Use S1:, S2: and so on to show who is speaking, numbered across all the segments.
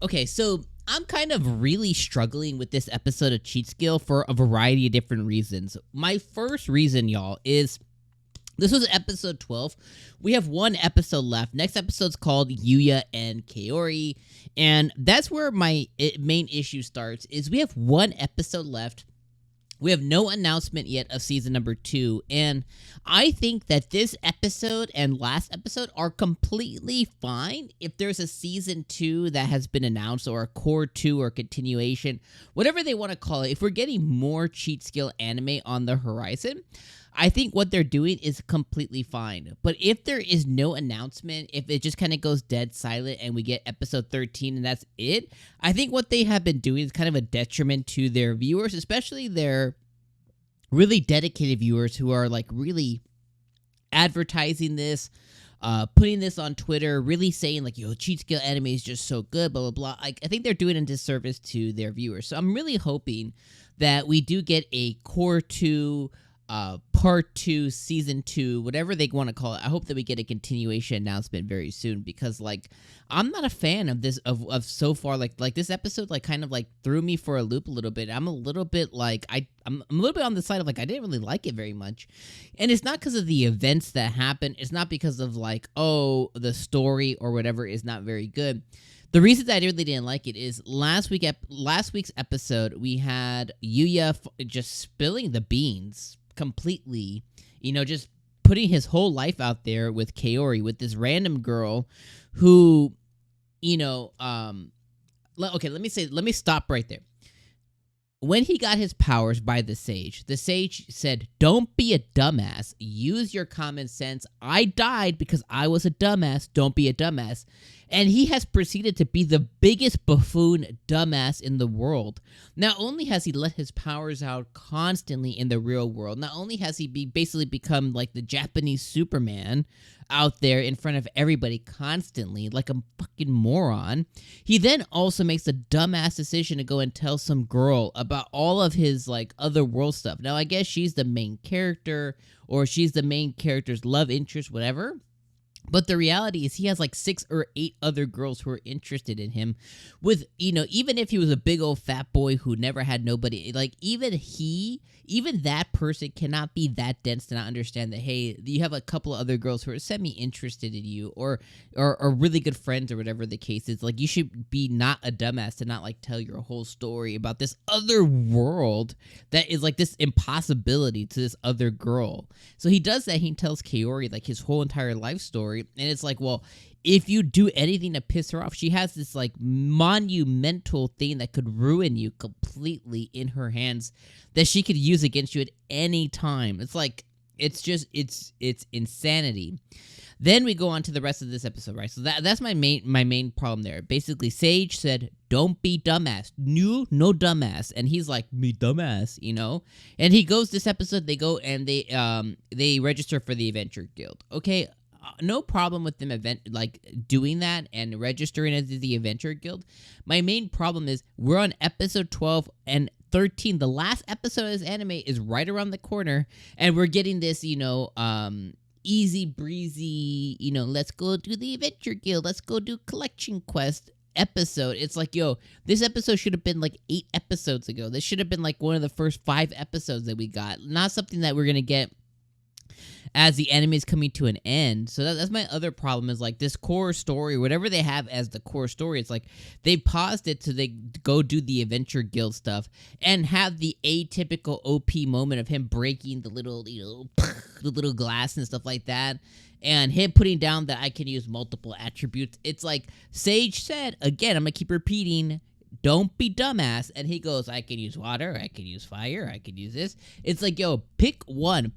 S1: Okay, so I'm kind of really struggling with this episode of 𝐒𝐡𝐬𝐨 for a variety of different reasons. My first reason, y'all, is this was episode 12. We have one episode left. Next episode's called Yuuya and Kaori, and that's where my main issue starts, is we have one episode left. We have no announcement yet of season number 2, and I think that this episode and last episode are completely fine if there's a season 2 that has been announced, or a core 2 or continuation, whatever they want to call it. If we're getting more 𝐒𝐡𝐬𝐨 anime on the horizon, I think what they're doing is completely fine. But if there is no announcement, if it just kind of goes dead silent and we get episode 13 and that's it, I think what they have been doing is kind of a detriment to their viewers, especially their really dedicated viewers who are like really advertising this, putting this on Twitter, really saying like, yo, 𝐒𝐡𝐬𝐨 anime is just so good, blah, blah, blah. I think they're doing a disservice to their viewers. So I'm really hoping that we do get a core 2, part 2, season 2, whatever they want to call it. I hope that we get a continuation announcement very soon, because like I'm not a fan of this of so far. Like this episode like kind of like threw me for a loop a little bit. I'm a little bit like I'm a little bit on the side of like I didn't really like it very much, and it's not because of the events that happened. It's not because of like, oh, the story or whatever is not very good. The reason that I really didn't like it is last week's episode we had Yuuya just spilling the beans completely, just putting his whole life out there with Kaori, with this random girl who, okay, let me stop right there. When he got his powers by the sage said, don't be a dumbass, use your common sense. I died because I was a dumbass, don't be a dumbass. And he has proceeded to be the biggest buffoon dumbass in the world. Not only has he let his powers out constantly in the real world, not only has he basically become like the Japanese Superman out there in front of everybody constantly, like a fucking moron, he then also makes a dumbass decision to go and tell some girl about all of his like other world stuff. Now, I guess she's the main character, or she's the main character's love interest, whatever. But the reality is he has like 6 or 8 other girls who are interested in him, with, even if he was a big old fat boy who never had nobody, like even that person cannot be that dense to not understand that, hey, you have a couple of other girls who are semi-interested in you, or really good friends, or whatever the case is. Like, you should be not a dumbass to not like tell your whole story about this other world that is like this impossibility to this other girl. So he does that. He tells Kaori like his whole entire life story. And it's like, well, if you do anything to piss her off, she has this like monumental thing that could ruin you completely in her hands that she could use against you at any time. It's like, it's insanity. Then we go on to the rest of this episode, right? So that's my main problem there. Basically, Sage said, don't be dumbass. No dumbass. And he's like, me dumbass, And he goes, this episode, they go and they register for the Adventure Guild. Okay, no problem with them doing that and registering as the Adventure Guild. My main problem is we're on episode 12 and 13. The last episode of this anime is right around the corner, and we're getting this, easy breezy, let's go do the Adventure Guild, let's go do collection quest episode. It's like, yo, this episode should have been like 8 episodes ago. This should have been like one of the first 5 episodes that we got, not something that we're gonna get as the anime is coming to an end. So that's my other problem, is like this core story, whatever they have as the core story, it's like they paused it to they go do the Adventure Guild stuff and have the atypical OP moment of him breaking the little, the little glass and stuff like that, and him putting down that I can use multiple attributes. It's like Sage said, again, I'm gonna keep repeating, don't be dumbass. And he goes, I can use water, I can use fire, I can use this. It's like, yo, pick one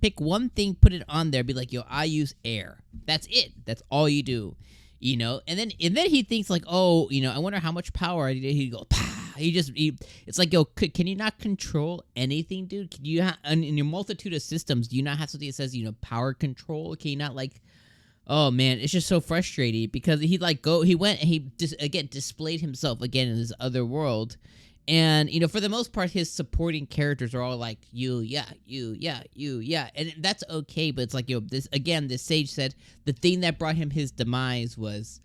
S1: thing, put it on there, be like, yo, I use air. That's it. That's all you do, And then he thinks like, oh, I wonder how much power I did. He go, pah. It's like, yo, can you not control anything, dude? Can you in your multitude of systems, do you not have something that says, power control? Can you not like, oh man, it's just so frustrating, because he went and he displayed himself again in this other world, And, for the most part, his supporting characters are all like, Yuuya. And that's okay, but it's like, this sage said the thing that brought him his demise was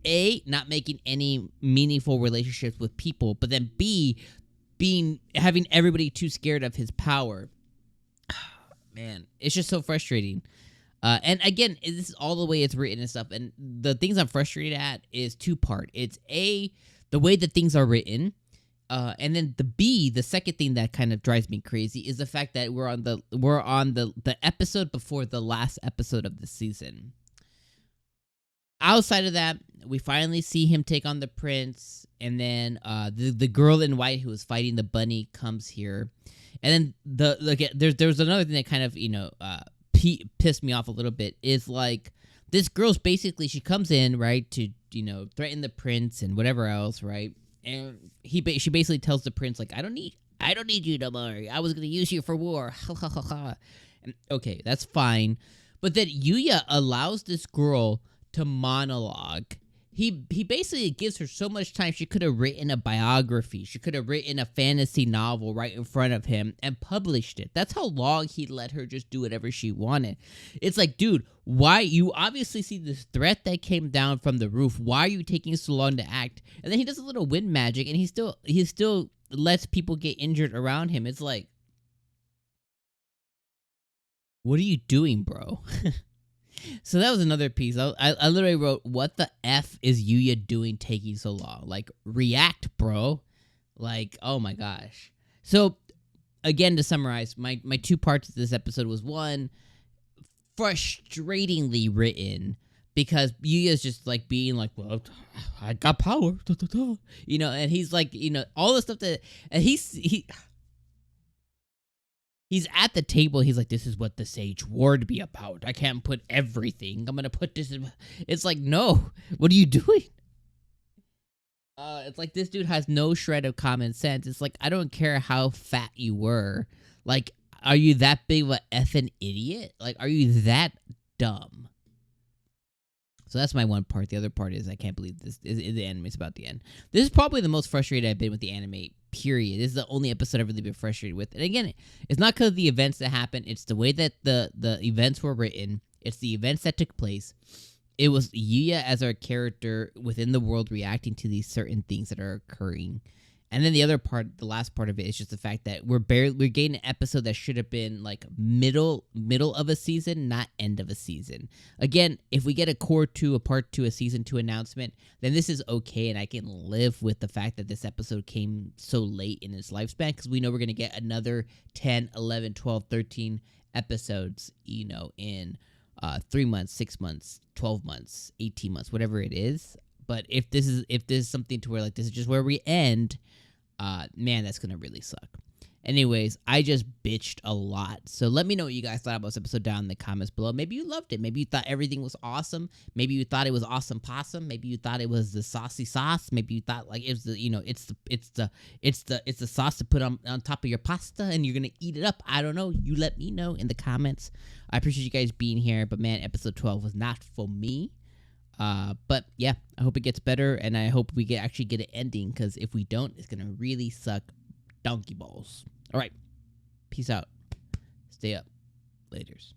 S1: A, not making any meaningful relationships with people, but then B, having everybody too scared of his power. Man, it's just so frustrating. And again, this is all the way it's written and stuff. And the things I'm frustrated at is two-part. It's A, the way that things are written. And then the second thing that kind of drives me crazy is the fact that we're on the episode before the last episode of the season. Outside of that, we finally see him take on the prince, and then the girl in white who was fighting the bunny comes here, and then there's another thing that kind of pissed me off a little bit is like this girl's basically she comes in right to threaten the prince and whatever else, right? And she basically tells the prince like I don't need you no more. I was gonna use you for war. And, okay, that's fine, but then Yuuya allows this girl to monologue. He basically gives her so much time. She could have written a biography. She could have written a fantasy novel right in front of him and published it. That's how long he let her just do whatever she wanted. It's like, dude, why? You obviously see this threat that came down from the roof. Why are you taking so long to act? And then he does a little wind magic, and he still lets people get injured around him. It's like, what are you doing, bro? So that was another piece. I literally wrote, what the F is Yuuya doing taking so long? Like, react, bro. Like, oh my gosh. So, again, to summarize, my two parts of this episode was one, frustratingly written, because Yuuya's just like being like, well, I got power. And he's like, all the stuff that, and he's at the table. He's like, this is what the sage warned me about. I can't put everything. I'm going to put this in. It's like, no. What are you doing? It's like this dude has no shred of common sense. It's like, I don't care how fat you were. Like, are you that big of a effing idiot? Like, are you that dumb? So that's my one part. The other part is I can't believe this is the anime is about the end. This is probably the most frustrated I've been with the anime, period. This is the only episode I've really been frustrated with. And again, it's not because of the events that happened. It's the way that the events were written. It's the events that took place. It was Yuuya as our character within the world reacting to these certain things that are occurring. And then the other part, the last part of it is just the fact that we're getting an episode that should have been like middle of a season, not end of a season. Again, if we get a part 2, a season 2 announcement, then this is okay, and I can live with the fact that this episode came so late in its lifespan, because we know we're going to get another 10, 11, 12, 13 episodes, in 3 months, 6 months, 12 months, 18 months, whatever it is. But if this is something to where like this is just where we end, man, that's gonna really suck. Anyways, I just bitched a lot. So let me know what you guys thought about this episode down in the comments below. Maybe you loved it. Maybe you thought everything was awesome. Maybe you thought it was awesome possum. Maybe you thought it was the saucy sauce. Maybe you thought like it was it's the sauce to put on top of your pasta and you're gonna eat it up. I don't know. You let me know in the comments. I appreciate you guys being here. But man, episode 12 was not for me. But yeah, I hope it gets better, and I hope we actually get an ending, because if we don't, it's gonna really suck donkey balls. All right, peace out. Stay up. Laters.